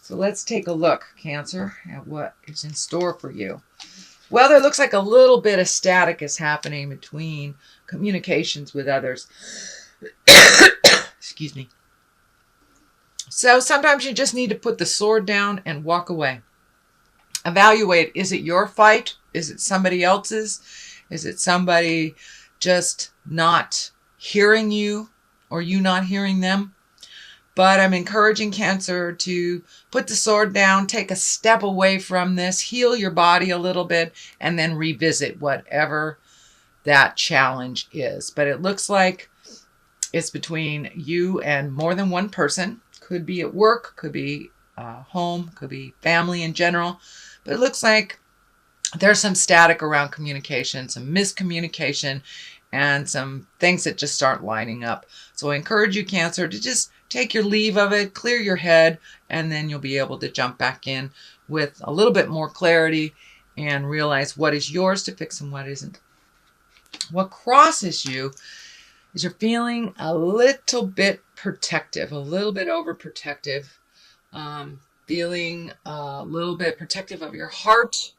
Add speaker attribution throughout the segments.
Speaker 1: So let's take a look, Cancer, at what is in store for you. Well, there looks like a little bit of static is happening between communications with others. Excuse me. So sometimes you just need to put the sword down and walk away. Evaluate, is it your fight? Is it somebody else's? Is it somebody just not hearing you or you not hearing them? But I'm encouraging Cancer to put the sword down, take a step away from this, heal your body a little bit, and then revisit whatever that challenge is. But it looks like it's between you and more than one person. Could be at work, could be home, could be family in general. But it looks like there's some static around communication, some miscommunication, and some things that just aren't lining up. So I encourage you, Cancer, to just take your leave of it, clear your head, and then you'll be able to jump back in with a little bit more clarity and realize what is yours to fix and what isn't. What crosses you is you're feeling a little bit protective, a little bit overprotective, feeling a little bit protective of your heart.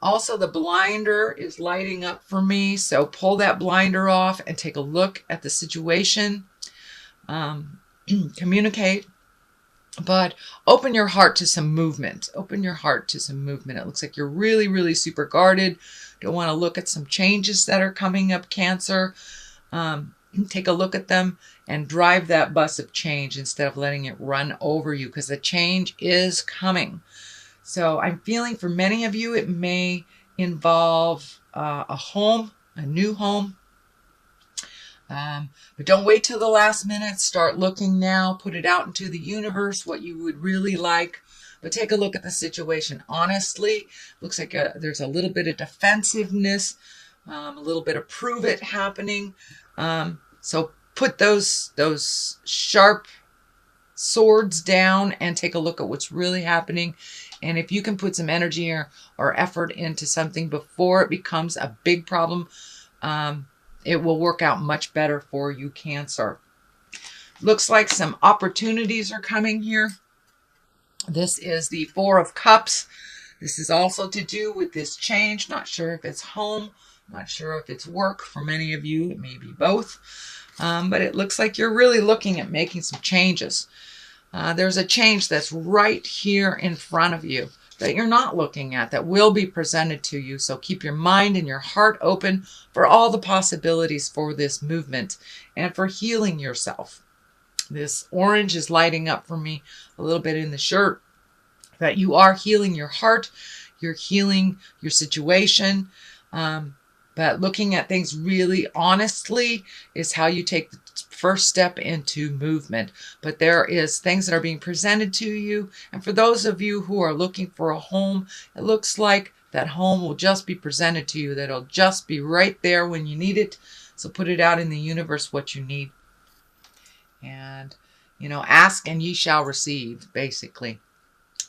Speaker 1: Also, the blinder is lighting up for me, so pull that blinder off and take a look at the situation. Communicate, but open your heart to some movement. Open your heart to some movement. It looks like you're really, really super guarded. Don't want to look at some changes that are coming up, Cancer. Take a look at them and drive that bus of change instead of letting it run over you, because the change is coming. So I'm feeling for many of you, it may involve a home, a new home. But don't wait till the last minute. Start looking now. Put it out into the universe, what you would really like. But take a look at the situation honestly. Looks like there's a little bit of defensiveness, a little bit of prove it happening. So put those sharp swords down and take a look at what's really happening. And if you can put some energy or effort into something before it becomes a big problem, it will work out much better for you, Cancer. Looks like some opportunities are coming here. This is the Four of Cups. This is also to do with this change. Not sure if it's home. Not sure if it's work. For many of you, it may be both. But it looks like you're really looking at making some changes. There's a change that's right here in front of you that you're not looking at, that will be presented to you. So keep your mind and your heart open for all the possibilities for this movement and for healing yourself. This orange is lighting up for me a little bit in the shirt, that you are healing your heart, you're healing your situation. But looking at things really honestly is how you take the first step into movement. But there is things that are being presented to you. And for those of you who are looking for a home, it looks like that home will just be presented to you. That'll just be right there when you need it. So put it out in the universe what you need. And, ask and ye shall receive, basically.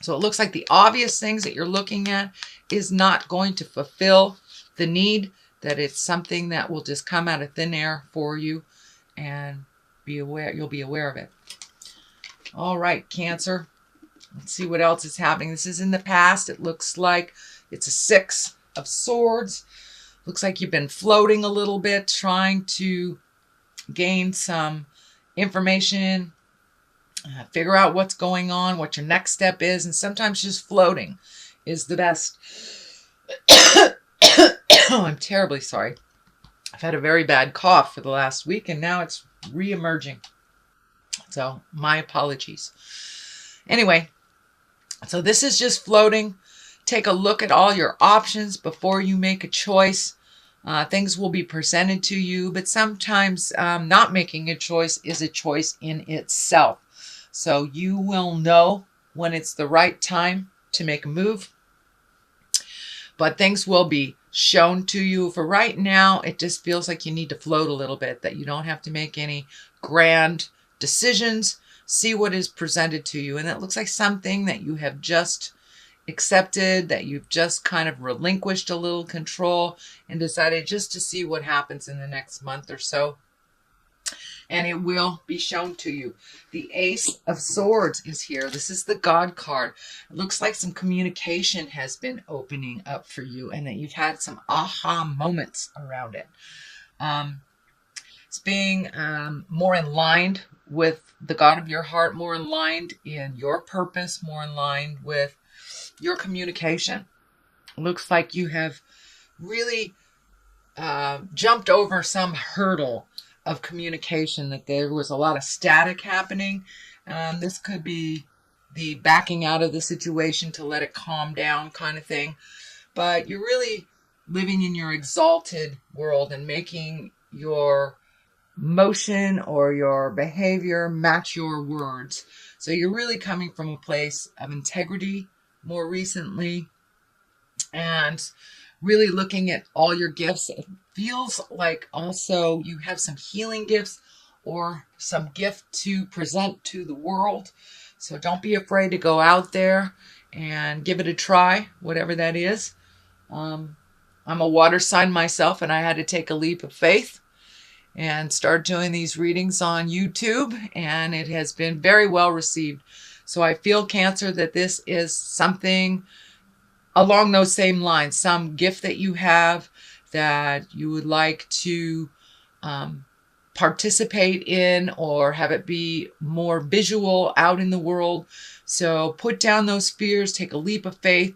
Speaker 1: So it looks like the obvious things that you're looking at is not going to fulfill the need, that it's something that will just come out of thin air for you, and you'll be aware of it. All right, Cancer. Let's see what else is happening. This is in the past. It looks like it's a Six of Swords. Looks like you've been floating a little bit, trying to gain some information, figure out what's going on, what your next step is, and sometimes just floating is the best. Oh, I'm terribly sorry. I've had a very bad cough for the last week, and now it's re-emerging. So my apologies. Anyway, so this is just floating. Take a look at all your options before you make a choice. Things will be presented to you, but sometimes not making a choice is a choice in itself. So you will know when it's the right time to make a move. But things will be shown to you. For right now, it just feels like you need to float a little bit, that you don't have to make any grand decisions. See what is presented to you. And it looks like something that you have just accepted, that you've just kind of relinquished a little control and decided just to see what happens in the next month or so. and it will be shown to you. The Ace of Swords is here. This is the God card. It looks like some communication has been opening up for you and that you've had some aha moments around it. It's being more in line with the God of your heart, more in line in your purpose, more in line with your communication. It looks like you have really jumped over some hurdle of communication, that there was a lot of static happening. This could be the backing out of the situation to let it calm down kind of thing. But you're really living in your exalted world and making your motion or your behavior match your words. So you're really coming from a place of integrity more recently and really looking at all your gifts. It feels like also you have some healing gifts or some gift to present to the world. So don't be afraid to go out there and give it a try, whatever that is. I'm a water sign myself, and I had to take a leap of faith and start doing these readings on YouTube, and it has been very well received. So I feel, Cancer, that this is something along those same lines, some gift that you have that you would like to participate in or have it be more visual out in the world. So put down those fears, take a leap of faith,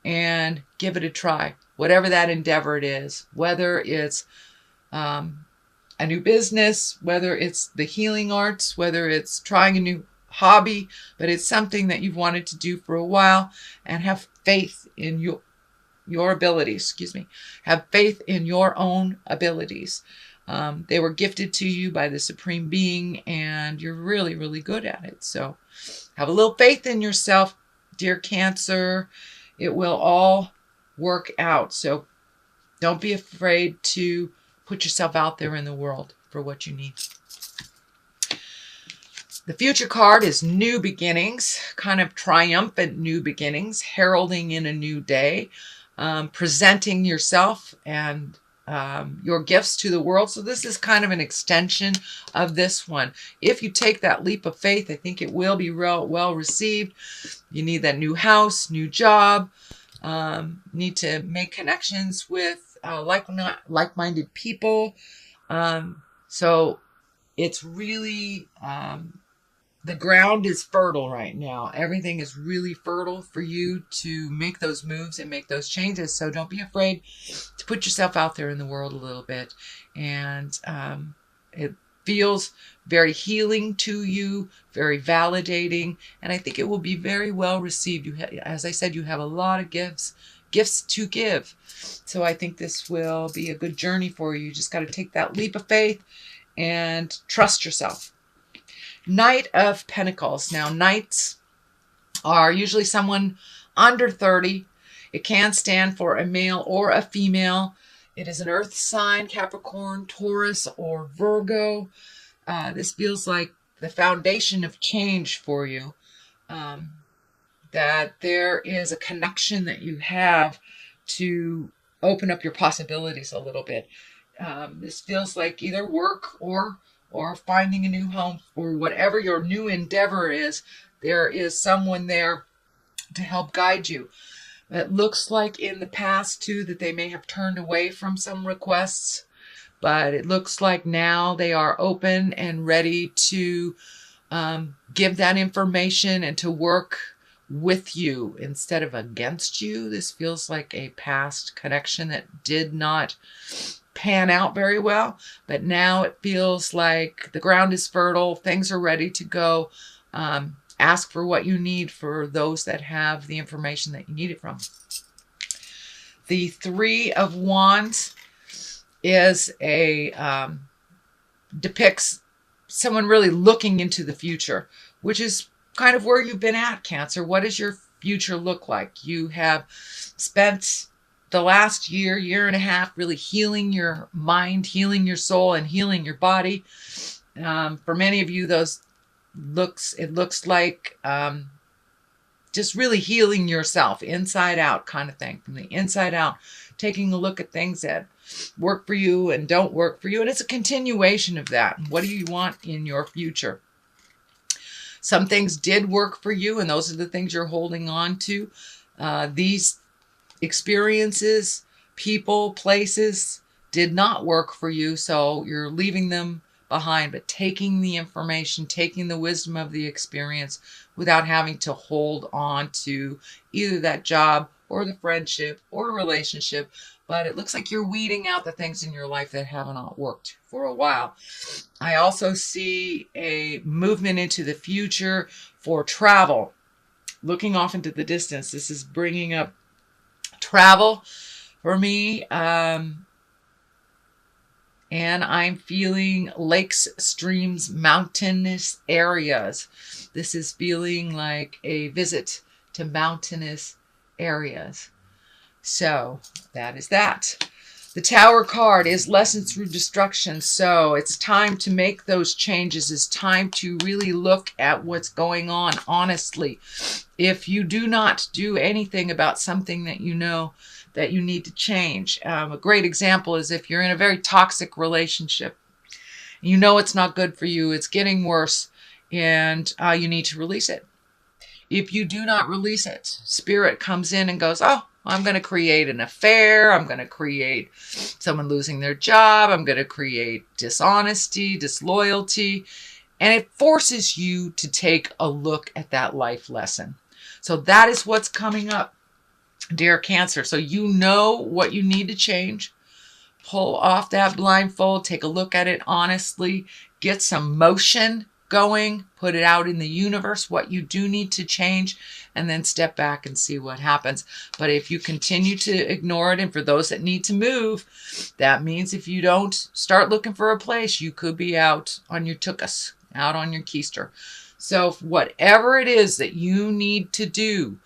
Speaker 1: and give it a try, whatever that endeavor it is, whether it's a new business, whether it's the healing arts, whether it's trying a new hobby, but it's something that you've wanted to do for a while, and have faith in your abilities. Have faith in your own abilities. They were gifted to you by the Supreme Being, and you're really, really good at it. So have a little faith in yourself, dear Cancer. It will all work out. So don't be afraid to put yourself out there in the world for what you need. The future card is new beginnings, kind of triumphant new beginnings, heralding in a new day, presenting yourself and your gifts to the world. So this is kind of an extension of this one. If you take that leap of faith, I think it will be well received. You need that new house, new job, need to make connections with like-minded people. So it's really, the ground is fertile right now. Everything is really fertile for you to make those moves and make those changes. So don't be afraid to put yourself out there in the world a little bit. And it feels very healing to you, very validating. And I think it will be very well received. As I said, you have a lot of gifts to give. So I think this will be a good journey for you. You just got to take that leap of faith and trust yourself. Knight of Pentacles. Now, knights are usually someone under 30. It can stand for a male or a female. It is an earth sign, Capricorn, Taurus, or Virgo. This feels like the foundation of change for you. That there is a connection that you have to open up your possibilities a little bit. This feels like either work or finding a new home, or whatever your new endeavor is. There is someone there to help guide you. It looks like in the past too that they may have turned away from some requests, but it looks like now they are open and ready to give that information and to work with you instead of against you. This feels like a past connection that did not pan out very well, but now it feels like the ground is fertile, things are ready to go. Ask for what you need for those that have the information that you need it from. The Three of Wands is depicts someone really looking into the future, which is kind of where you've been at, Cancer. What does your future look like? You have spent the last year and a half really healing your mind, healing your soul, and healing your body. For many of you, it looks like just really healing yourself inside out kind of thing, from the inside out, taking a look at things that work for you and don't work for you. And it's a continuation of that. What do you want in your future? Some things did work for you, and those are the things you're holding on to. These experiences, people, places did not work for you, so you're leaving them behind, but taking the information, taking the wisdom of the experience without having to hold on to either that job or the friendship or relationship. But it looks like you're weeding out the things in your life that haven't worked for a while. I also see a movement into the future for travel. Looking off into the distance, this is bringing up travel for me. And I'm feeling lakes, streams, mountainous areas. This is feeling like a visit to mountainous areas. So that is that. The Tower card is lessons through destruction. So it's time to make those changes. It's time to really look at what's going on honestly. If you do not do anything about something that you know that you need to change. A great example is if you're in a very toxic relationship. You know it's not good for you. It's getting worse, and you need to release it. If you do not release it, Spirit comes in and goes, oh, I'm going to create an affair. I'm going to create someone losing their job. I'm going to create dishonesty, disloyalty. And it forces you to take a look at that life lesson. So that is what's coming up, dear Cancer. So you know what you need to change. Pull off that blindfold. Take a look at it honestly. Get some motion going. Put it out in the universe, what you do need to change, and then step back and see what happens. But if you continue to ignore it, and for those that need to move, that means if you don't start looking for a place, you could be out on your tuchus, out on your keister. So whatever it is that you need to do,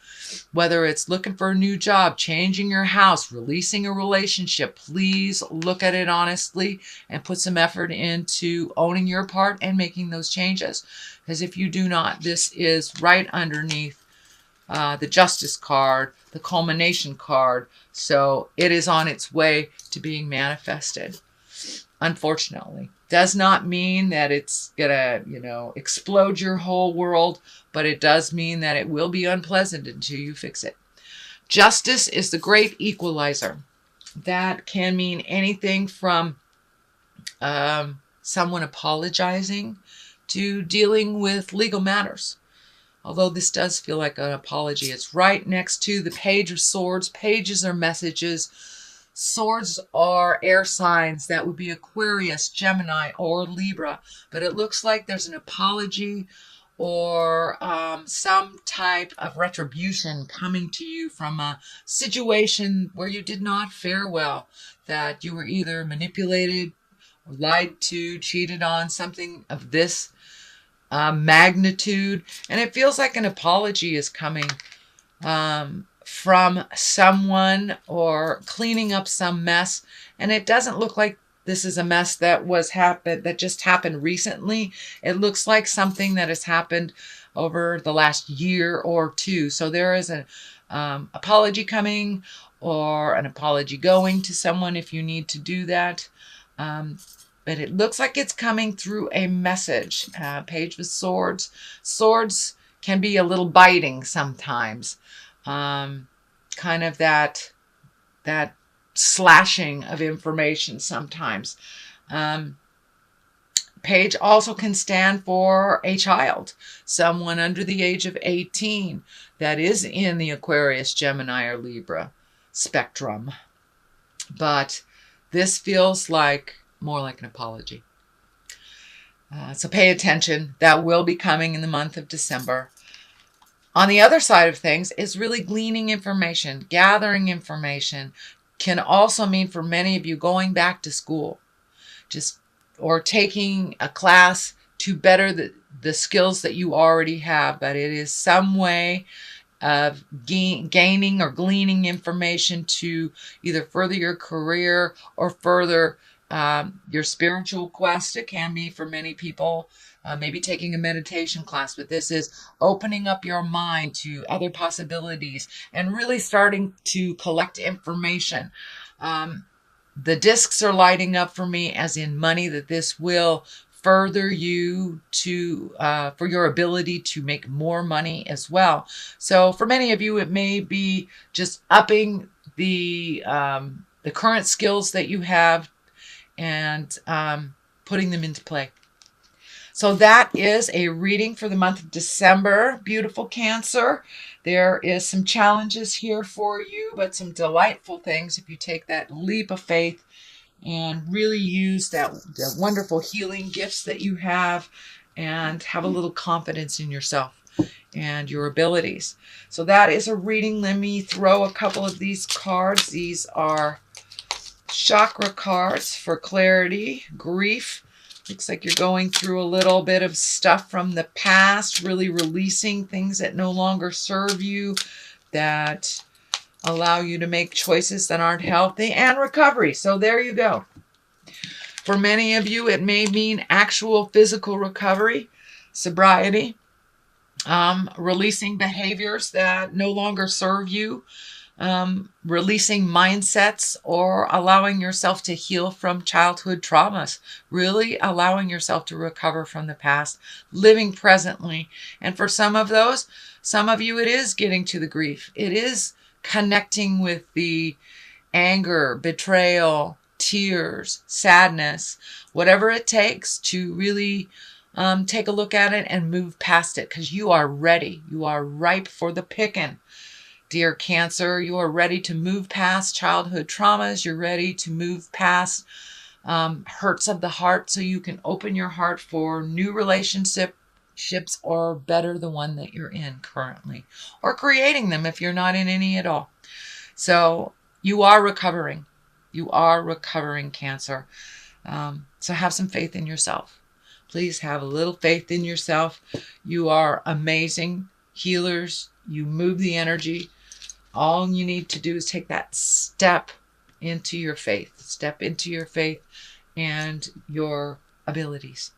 Speaker 1: whether it's looking for a new job, changing your house, releasing a relationship, please look at it honestly and put some effort into owning your part and making those changes. Because if you do not, this is right underneath the Justice card, the culmination card. So it is on its way to being manifested. Unfortunately, does not mean that it's gonna, explode your whole world, but it does mean that it will be unpleasant until you fix it. Justice is the great equalizer. That can mean anything from someone apologizing to dealing with legal matters. Although this does feel like an apology. It's right next to the Page of Swords. Pages are messages. Swords are air signs. That would be Aquarius, Gemini, or Libra. But it looks like there's an apology or some type of retribution coming to you from a situation where you did not fare well. That you were either manipulated, or lied to, cheated on, something of this magnitude. And it feels like an apology is coming from someone or cleaning up some mess. And it doesn't look like this is a mess that just happened recently. It looks like something that has happened over the last year or two. So there is an apology coming or an apology going to someone if you need to do that. But it looks like it's coming through a message. Page of Swords. Swords can be a little biting sometimes. Kind of that slashing of information sometimes. Page also can stand for a child, someone under the age of 18 that is in the Aquarius, Gemini, or Libra spectrum. But this feels like more like an apology. So pay attention. That will be coming in the month of December. On the other side of things is really gleaning information, gathering information. Can also mean for many of you going back to school, or taking a class to better the skills that you already have. But it is some way of gaining or gleaning information to either further your career or further your spiritual quest. It can be for many people, maybe taking a meditation class, but this is opening up your mind to other possibilities and really starting to collect information. The discs are lighting up for me as in money, that this will further you to for your ability to make more money as well. So for many of you, it may be just upping the current skills that you have and putting them into play. So that is a reading for the month of December. Beautiful Cancer. There is some challenges here for you, but some delightful things if you take that leap of faith and really use the wonderful healing gifts that you have and have a little confidence in yourself and your abilities. So that is a reading. Let me throw a couple of these cards. These are chakra cards for clarity, grief. Looks like you're going through a little bit of stuff from the past, really releasing things that no longer serve you, that allow you to make choices that aren't healthy, and recovery. So there you go. For many of you, it may mean actual physical recovery, sobriety, releasing behaviors that no longer serve you, releasing mindsets, or allowing yourself to heal from childhood traumas, really allowing yourself to recover from the past, living presently. And for some of you, it is getting to the grief. It is connecting with the anger, betrayal, tears, sadness, whatever it takes to really take a look at it and move past it, because you are ready. You are ripe for the picking. Dear Cancer, you are ready to move past childhood traumas. You're ready to move past hurts of the heart, so you can open your heart for new relationships, or better the one that you're in currently, or creating them if you're not in any at all. So you are recovering. You are recovering, Cancer. So have some faith in yourself. Please have a little faith in yourself. You are amazing healers. You move the energy. All you need to do is take that step into your faith. Step into your faith and your abilities.